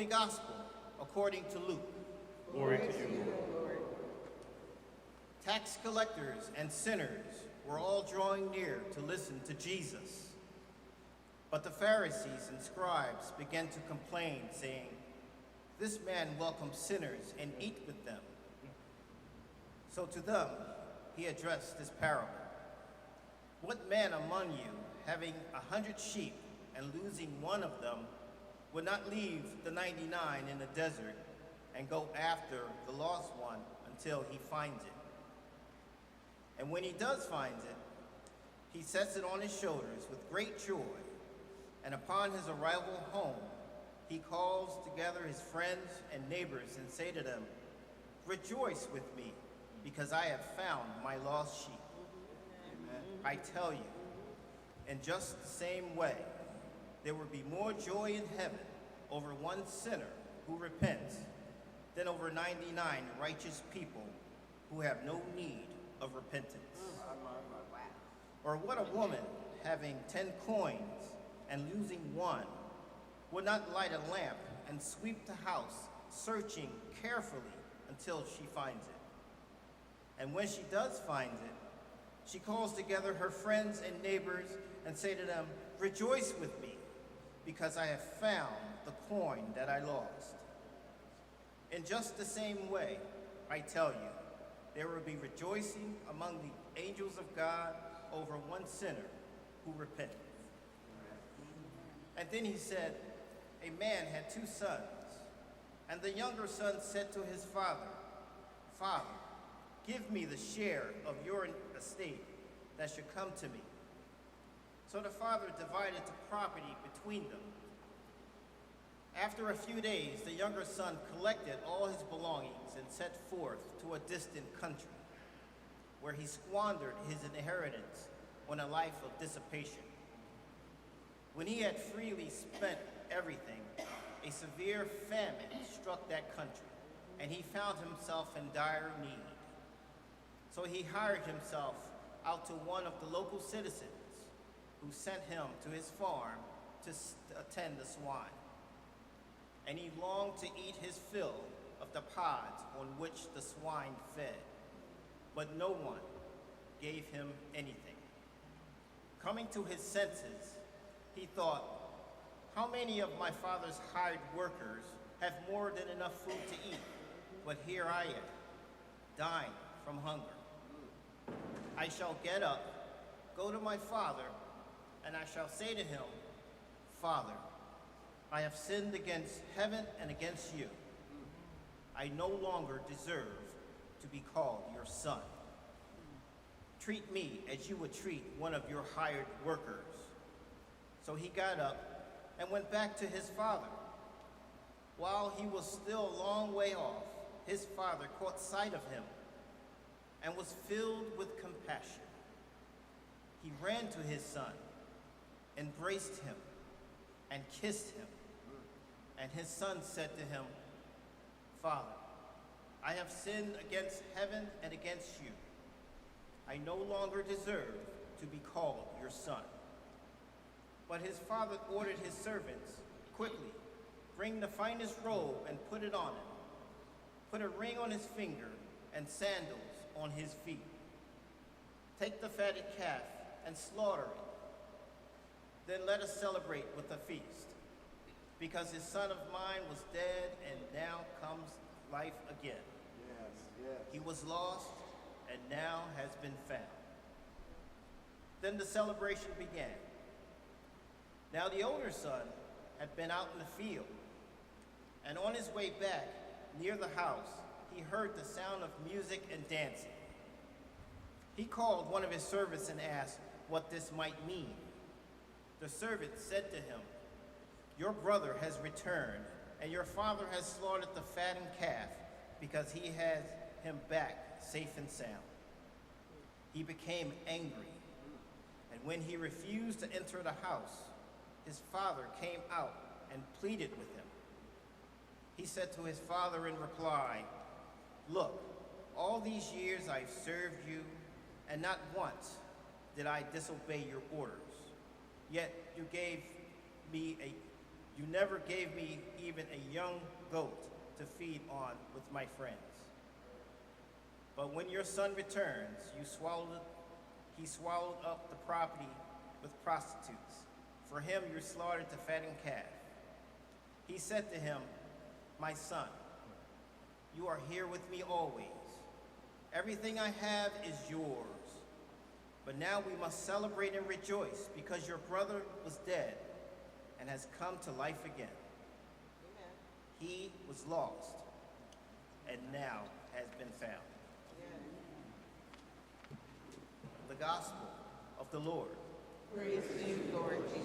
Holy Gospel according to Luke. Glory to you, Lord. Tax collectors and sinners were all drawing near to listen to Jesus. But the Pharisees and scribes began to complain, saying, "This man welcomes sinners and eats with them." So to them he addressed this parable. What man among you, having 100 sheep and losing one of them, would not leave the 99 in the desert and go after the lost one until he finds it? And when he does find it, he sets it on his shoulders with great joy. And upon his arrival home, he calls together his friends and neighbors and say to them, "Rejoice with me, because I have found my lost sheep." Amen. I tell you, in just the same way, there will be more joy in heaven over one sinner who repents than over 99 righteous people who have no need of repentance. Or what a woman having 10 coins and losing one would not light a lamp and sweep the house, searching carefully until she finds it. And when she does find it, she calls together her friends and neighbors and say to them, "Rejoice with me, because I have found the coin that I lost." In just the same way, I tell you, there will be rejoicing among the angels of God over one sinner who repents. And then he said, "A man had 2 sons, and the younger son said to his father, 'Father, give me the share of your estate that should come to me.' So the father divided the property between them. After a few days, the younger son collected all his belongings and set forth to a distant country, where he squandered his inheritance on a life of dissipation. When he had freely spent everything, a severe famine struck that country, and he found himself in dire need. So he hired himself out to one of the local citizens, who sent him to his farm to attend the swine. And he longed to eat his fill of the pods on which the swine fed, but no one gave him anything. Coming to his senses, he thought, 'How many of my father's hired workers have more than enough food to eat, but here I am, dying from hunger. I shall get up, go to my father, and I shall say to him, Father, I have sinned against heaven and against you. I no longer deserve to be called your son. Treat me as you would treat one of your hired workers.' So he got up and went back to his father. While he was still a long way off, his father caught sight of him and was filled with compassion. He ran to his son, embraced him, and kissed him. And his son said to him, 'Father, I have sinned against heaven and against you. I no longer deserve to be called your son.' But his father ordered his servants, 'Quickly, bring the finest robe and put it on him. Put a ring on his finger and sandals on his feet. Take the fatted calf and slaughter it. Then let us celebrate with a feast, because his son of mine was dead and now comes life again. Yes. He was lost and now has been found.' Then the celebration began. Now the older son had been out in the field, and on his way back near the house, he heard the sound of music and dancing. He called one of his servants and asked what this might mean. The servant said to him, 'Your brother has returned, and your father has slaughtered the fattened calf, because he has him back safe and sound.' He became angry, and when he refused to enter the house, his father came out and pleaded with him. He said to his father in reply, 'Look, all these years I've served you, and not once did I disobey your orders. Yet you gave me You never gave me even a young goat to feed on with my friends. But when your son returns, he swallowed up the property with prostitutes. For him you slaughtered the fattened calf. He said to him, my son, you are here with me always. Everything I have is yours. But now we must celebrate and rejoice because your brother was dead and has come to life again. Amen. He was lost and now has been found. The Gospel of the Lord. Praise to you, Lord Jesus.